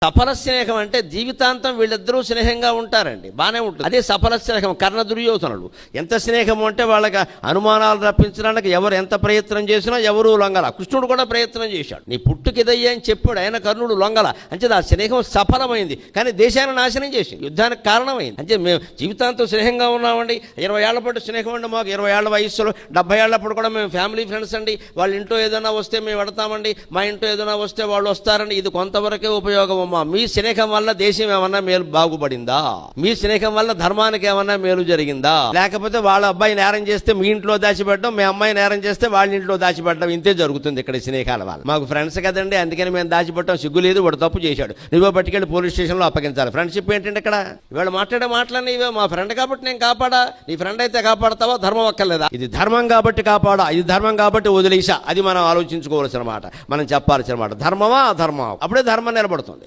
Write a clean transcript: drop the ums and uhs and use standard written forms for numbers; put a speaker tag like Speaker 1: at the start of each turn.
Speaker 1: సఫల స్నేహం అంటే జీవితాంతం వీళ్ళిద్దరూ స్నేహంగా ఉంటారండి, బాగానే ఉంటుంది. అదే సఫల స్నేహం. కర్ణ దుర్యోధనులు ఎంత స్నేహం అంటే వాళ్ళకి అనుమానాలు రప్పించడానికి ఎవరు ఎంత ప్రయత్నం చేసినా ఎవరూ లొంగల. కృష్ణుడు కూడా ప్రయత్నం చేశాడు, నీ పుట్టుకిదయ్యా అని చెప్పాడు, ఆయన కర్ణుడు లొంగల. అంటే ఆ స్నేహం సఫలమైంది, కానీ దేశాన్ని నాశనం చేసింది, యుద్ధానికి కారణమైంది. అంటే మేము జీవితాంతం స్నేహంగా ఉన్నామండి, 20 ఏళ్ల పాటు స్నేహం అండి మాకు. 20 ఏళ్ల వయస్సులో 70 ఏళ్లప్పుడు కూడా మేము ఫ్యామిలీ ఫ్రెండ్స్ అండి. వాళ్ళ ఇంట్లో ఏదైనా వస్తే మేము పెడతామండి, మా ఇంట్లో ఏదైనా వస్తే వాళ్ళు వస్తారండి. ఇది కొంతవరకే ఉపయోగం. మీ స్నేహం వల్ల దేశం ఏమన్నా మేలు బాగుపడిందా? మీ స్నేహం వల్ల ధర్మానికి ఏమన్నా మేలు జరిగిందా? లేకపోతే వాళ్ళ అబ్బాయి నేరం చేస్తే మీ ఇంట్లో దాచిపెట్టడం, మీ అమ్మాయి నేరం చేస్తే వాళ్ళ ఇంట్లో దాచిపెట్టడం, ఇంతే జరుగుతుంది ఇక్కడ స్నేహాల వల్ల. మాకు ఫ్రెండ్స్ కదండి, అందుకని మేము దాచిపెట్టడం సిగ్గు లేదు. వాడు తప్పు చేశాడు, నువ్వో పట్టుకెళ్ళి పోలీస్ స్టేషన్లో అప్పగించాలి. ఫ్రెండ్షిప్ ఏంటంటే ఇక్కడ ఇవాళ మాట్లాడే మాటలన్నీ ఇవే. మా ఫ్రెండ్ కాబట్టి నేను కాపాడా, నీ ఫ్రెండ్ అయితే కాపాడతావా? ధర్మం అక్కర్లేదా? ఇది ధర్మం కాబట్టి కాపాడా, ఇది ధర్మం కాబట్టి వదిలేసా. అది మనం ఆలోచించుకోవాల్సిన మాట, మనం చెప్పాల్సిన మాట. ధర్మమా అధర్మమా? అప్పుడే ధర్మం నిలబడుతుంది.